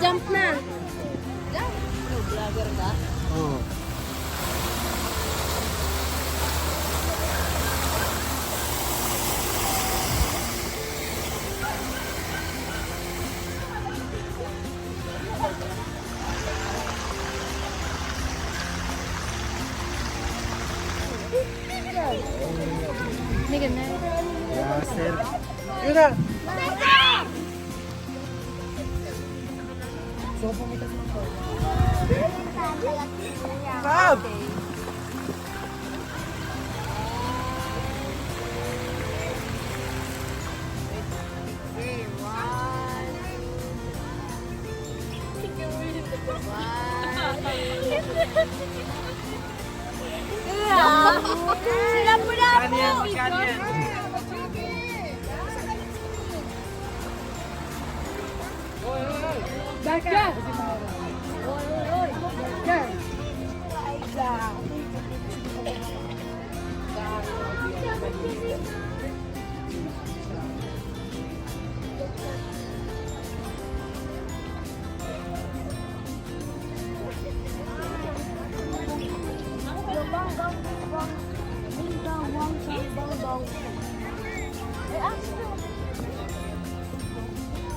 jump na. Jump. Vlogger ka? Oo. Hindi ka na. Yeah, sir. Yun na. So, pumitas mo po. Fab! Sila po na po. Baka.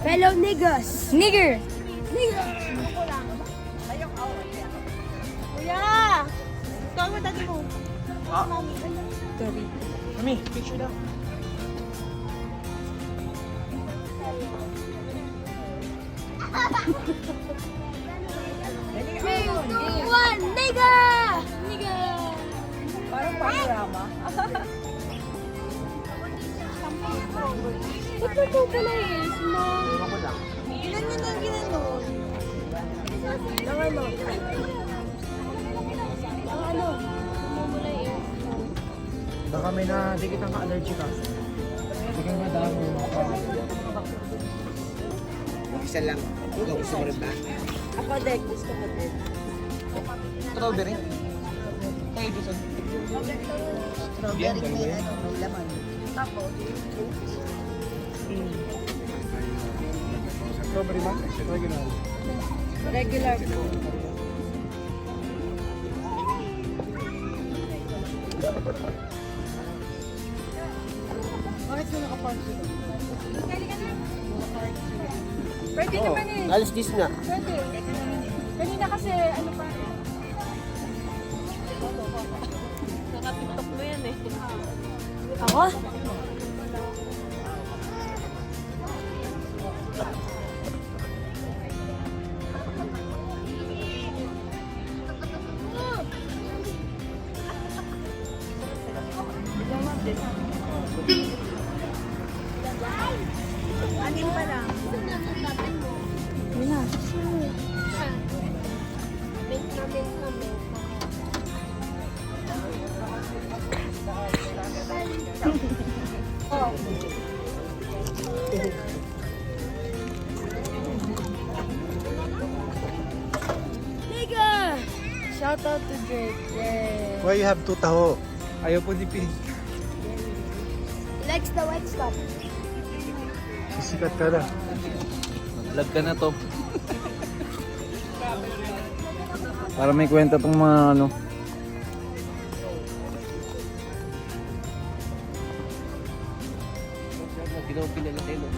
Fellow niggas. Nigger. Kuya! Ikaw mo dati mo. Sorry. Mami, picture daw. Three, two, one, nigga! Nigga! Parang panorama. Ba't ito pala is mo? Ilan yun ang ginanon? Ang ano? Ang ano? Mamulay eh. Baka may nadikit ang allergy ka. Hindi kang madamo. Isa lang. Ikaw gusto mo rin ba? Ako din, gusto ko din. Strawberry? Tayo dito. Strawberry may ano, may laman. Tapos, Strawberry ba? Regular. regular po. Bakit mo nakapark dito? Pwede naman eh. Alas 10 na. Pwede. Kanina kasi, ano pa. Nakatiktok mo yan eh. Ako? Anin pa lang. Wala. Nigga! Shout out to Drake. Yeah. Why you have two taho? Ayaw po ni Pin. He likes the white stuff. Sisikat ka na. Vlog ka na to. Para may kwenta tong mga ano. Hindi ko pinala tayo.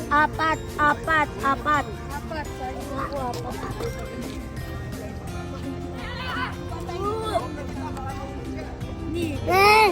Apat. Apat, sorry mo po, apat. Eh!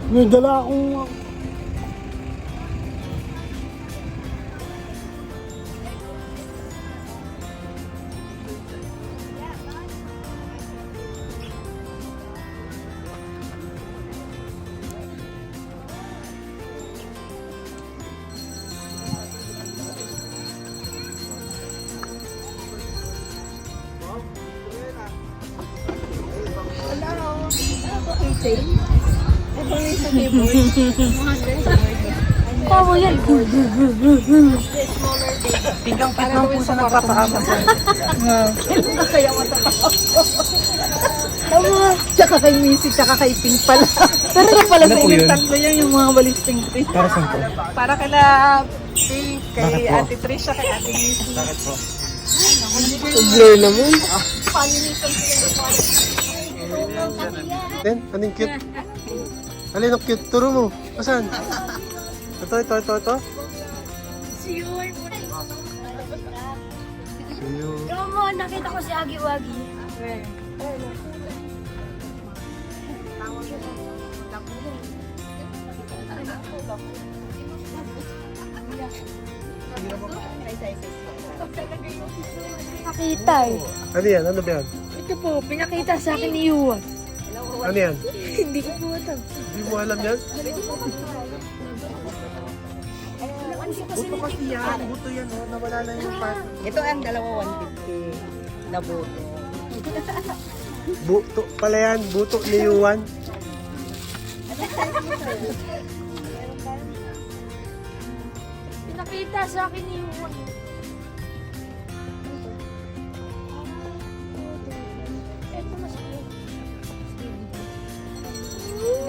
May dala akong... Paano yan? Pinggang-pinggang po sa nagpapaama. Tsaka kay Missy, tsaka kay Pink pala. Pero na pala sa ilang tatlo yan yung mga walis Pink. Para saan po? Para kala Pink, kay Ate Trisha, kay Ate Missy. Bakit po? Blur naman. Ten, anong cute? Alin ang cute? Turo mo. Asan? Ito. Si Yuan. Suyo. Romo, nakita ko si Agi Wagi. Nakita eh. Ano yan? Ano ba yan? Ito po, pinakita sa akin ni Yuan. Ano yan? Hindi ko po alam. Hindi mo alam yan? Buto kasi yan. Buto yan, oh. Nawala na yung part. Ito ang dalawa 150 na boto. Buto pala yan. Buto ni Yuan. Pinakita sa akin ni Yuan. Ito mas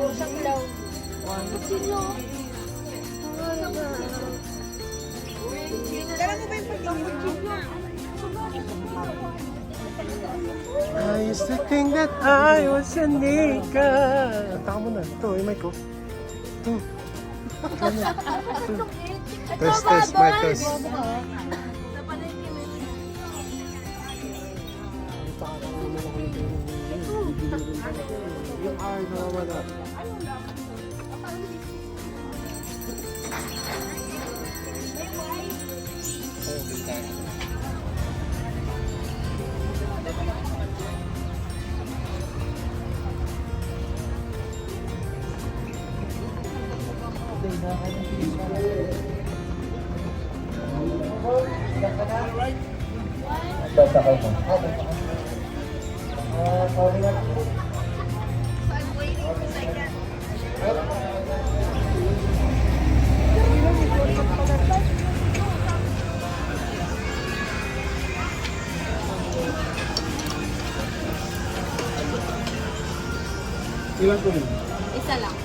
isang law. Sino? Kala mo ba yung I used to think that I was a nigga. Kanta ka muna. Ito, yung mic ko. Ito. Test, mic test. Yung R na wala. Ilan ko rin? Isa lang.